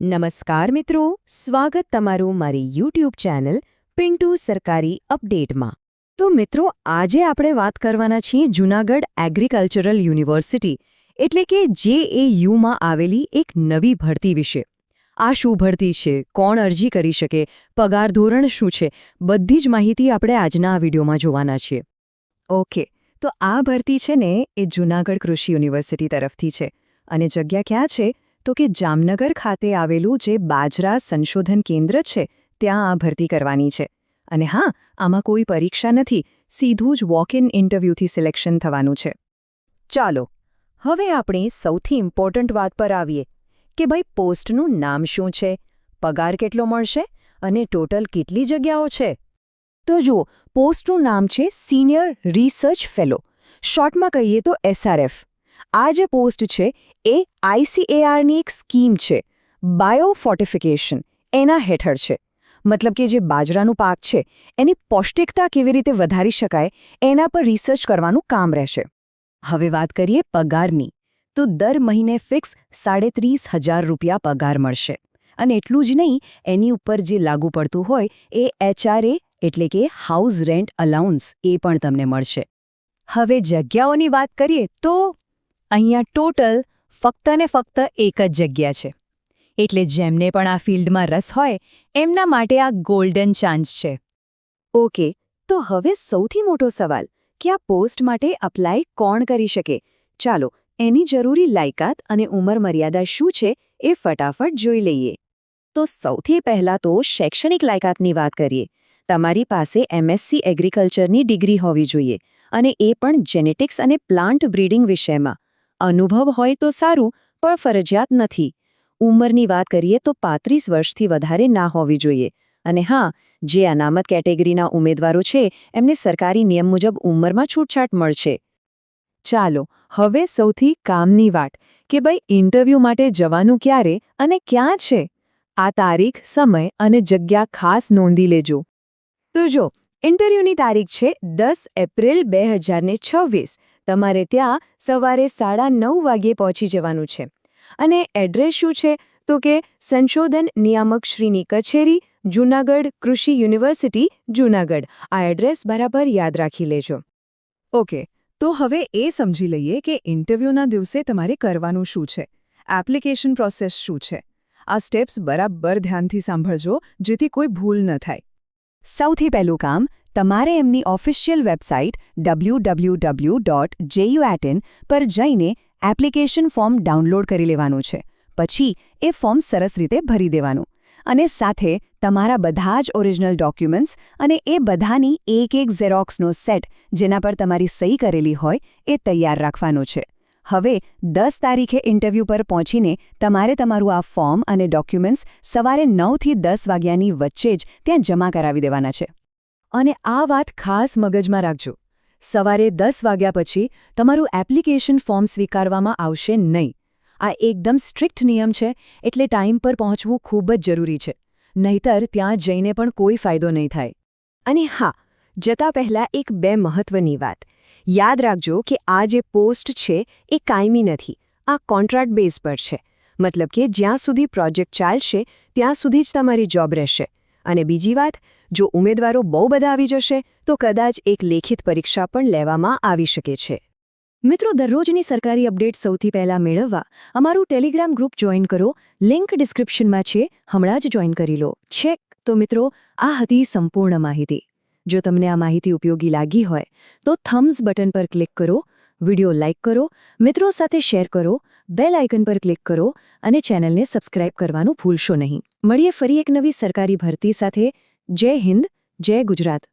નમસ્કાર મિત્રો, સ્વાગત તમારું મારી યુટ્યુબ ચેનલ પિન્ટુ સરકારી અપડેટમાં। તો મિત્રો, આજે આપણે વાત કરવાના છીએ જૂનાગઢ એગ્રીકલ્ચરલ યુનિવર્સિટી એટલે કે JAUમાં આવેલી એક નવી ભરતી વિશે। આ શું ભરતી છે, કોણ અરજી કરી શકે, પગાર ધોરણ શું છે, બધી જ માહિતી આપણે આજના આ વિડીયોમાં જોવાના છીએ। ઓકે, તો આ ભરતી છે ને એ જૂનાગઢ કૃષિ યુનિવર્સિટી તરફથી છે અને જગ્યા ક્યાં છે તો કે જામનગર ખાતે આવેલું જે બાજરા સંશોધન કેન્દ્ર છે ત્યાં આ ભરતી કરવાની છે। અને હા, આમાં કોઈ પરીક્ષા નથી, સીધું જ વોક ઇન ઇન્ટરવ્યૂથી સિલેક્શન થવાનું છે। ચાલો હવે આપણે સૌથી ઇમ્પોર્ટન્ટ વાત પર આવીએ કે ભાઈ પોસ્ટનું નામ શું છે, પગાર કેટલો મળશે અને ટોટલ કેટલી જગ્યાઓ છે। તો જુઓ, પોસ્ટનું નામ છે સિનિયર રિસર્ચ ફેલો, શોર્ટમાં કહીએ તો SRF। આ જે પોસ્ટ છે એ ICARની એક સ્કીમ છે, બાયોફોર્ટિફિકેશન, એના હેઠળ છે। મતલબ કે જે બાજરાનું પાક છે એની પૌષ્ટિકતા કેવી રીતે વધારી શકાય એના પર રિસર્ચ કરવાનું કામ રહેશે। હવે વાત કરીએ પગારની, તો દર મહિને ફિક્સ 33,500 રૂપિયા પગાર મળશે। અને એટલું જ નહીં, એની ઉપર જે લાગુ પડતું હોય એ HRA એટલે કે હાઉસ રેન્ટ અલાઉન્સ એ પણ તમને મળશે। હવે જગ્યાઓની વાત કરીએ તો અહીંયા ટોટલ ફક્ત ને ફક્ત એક જ જગ્યા છે, એટલે જેમને પણ આ ફિલ્ડમાં રસ હોય એમના માટે આ ગોલ્ડન ચાન્સ છે। ઓકે, તો હવે સૌથી મોટો સવાલ કે આ પોસ્ટ માટે અપ્લાય કોણ કરી શકે? ચાલો એની જરૂરી લાયકાત અને ઉંમર મર્યાદા શું છે એ ફટાફટ જોઈ લઈએ। તો સૌથી પહેલાં તો શૈક્ષણિક લાયકાતની વાત કરીએ। તમારી પાસે MSc એગ્રીકલ્ચરની ડિગ્રી હોવી જોઈએ અને એ પણ જેનેટિક્સ અને પ્લાન્ટ બ્રીડિંગ વિષયમાં। અનુભવ હોય તો સારું, પણ ફરજિયાત નથી। ઉંમરની વાત કરીએ તો 35 વર્ષથી વધારે ના હોવી જોઈએ। અને હા, જે અનામત કેટેગરીના ઉમેદવારો છે એમને સરકારી નિયમ મુજબ ઉંમરમાં છૂટછાટ મળશે। ચાલો હવે સૌથી કામની વાત કે ભાઈ ઇન્ટરવ્યૂ માટે જવાનું ક્યારે અને ક્યાં છે? આ તારીખ, સમય અને જગ્યા ખાસ નોંધી લેજો। તો જો, ઇન્ટરવ્યૂની તારીખ છે 10 એપ્રિલ 2026। તમારે ત્યાં સવારે 9:30 વાગ્યે પહોંચી જવાનું છે। અને એડ્રેસ શું છે તો કે સંશોધન નિયામકશ્રીની કચેરી, જૂનાગઢ કૃષિ યુનિવર્સિટી, જૂનાગઢ। આ એડ્રેસ બરાબર યાદ રાખી લેજો। ઓકે, તો હવે એ સમજી લઈએ કે ઇન્ટરવ્યૂના દિવસે તમારે કરવાનું શું છે, એપ્લિકેશન પ્રોસેસ શું છે। આ સ્ટેપ્સ બરાબર ધ્યાનથી સાંભળજો જેથી કોઈ ભૂલ ન થાય। સૌથી પહેલું કામ, તમારે એમની ઓફિશિયલ વેબસાઇટ www.juatin પર જઈને એપ્લિકેશન ફોર્મ ડાઉનલોડ કરી લેવાનું છે। પછી એ ફોર્મ સરસ રીતે ભરી દેવાનું અને સાથે તમારા બધા જ ઓરિજિનલ ડોક્યુમેન્ટ્સ અને એ બધાની એક ઝેરોક્સનો સેટ જેના પર તમારી સહી કરેલી હોય એ તૈયાર રાખવાનું છે। હવે 10 તારીખે ઇન્ટરવ્યૂ પર પહોંચીને તમારે તમારું આ ફોર્મ અને ડોક્યુમેન્ટ્સ સવારે 9 થી 10 વાગ્યાની વચ્ચે જ ત્યાં જમા કરાવી દેવાના છે। અને આ વાત ખાસ મગજમાં રાખજો, સવારે 10 વાગ્યા પછી તમારું એપ્લિકેશન ફોર્મ સ્વીકારવામાં આવશે નહીં। આ એકદમ સ્ટ્રિક્ટ નિયમ છે, એટલે ટાઈમ પર પહોંચવું ખૂબ જ જરૂરી છે, નહીતર ત્યાં જઈને પણ કોઈ ફાયદો નહીં થાય। અને હા, જતા પહેલાં એક બે મહત્વની વાત યાદ રાખજો કે આ જે પોસ્ટ છે એ કાયમી નથી, આ કોન્ટ્રાક્ટ બેઝ પર છે। મતલબ કે જ્યાં સુધી પ્રોજેક્ટ ચાલશે ત્યાં સુધી જ તમારી જોબ રહેશે। અને બીજી વાત, જો ઉમેદવારો બહુ બધા આવી જશે તો કદાચ એક લેખિત પરીક્ષા પણ લેવામાં આવી શકે છે। મિત્રો, દરરોજની સરકારી અપડેટ સૌથી પહેલાં મેળવવા અમારું ટેલિગ્રામ ગ્રુપ જોઈન કરો, લિંક ડિસ્ક્રિપ્શનમાં છે, હમણાં જ જોઈન કરી લો। છેક તો મિત્રો, આ હતી સંપૂર્ણ માહિતી। જો તમને આ માહિતી ઉપયોગી લાગી હોય તો થમ્સ બટન પર ક્લિક કરો, વિડીયો લાઇક કરો, મિત્રો સાથે શેર કરો, બેલ આઇકન પર ક્લિક કરો અને ચેનલને સબસ્ક્રાઇબ કરવાનું ભૂલશો નહીં। મળીએ ફરી એક નવી સરકારી ભરતી સાથે। જય હિન્દ, જય ગુજરાત।